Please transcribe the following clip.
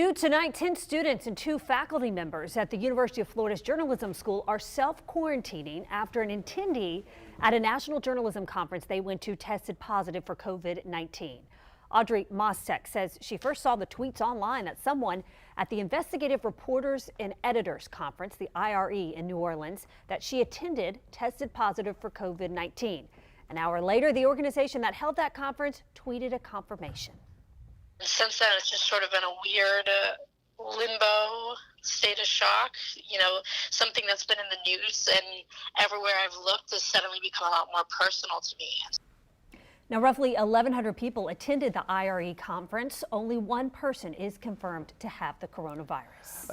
New tonight, 10 students and 2 faculty members at the University of Florida's Journalism School are self-quarantining after an attendee at a national journalism conference they went to tested positive for COVID-19. Audrey Mostek says she first saw the tweets online that someone at the Investigative Reporters and Editors conference, the IRE in New Orleans, that she attended tested positive for COVID-19. An hour later, the organization that held that conference tweeted a confirmation. Since then, it's just sort of been a weird limbo state of shock. You know, something that's been in the news and everywhere I've looked has suddenly become a lot more personal to me. Now, roughly 1,100 people attended the IRE conference. Only one person is confirmed to have the coronavirus.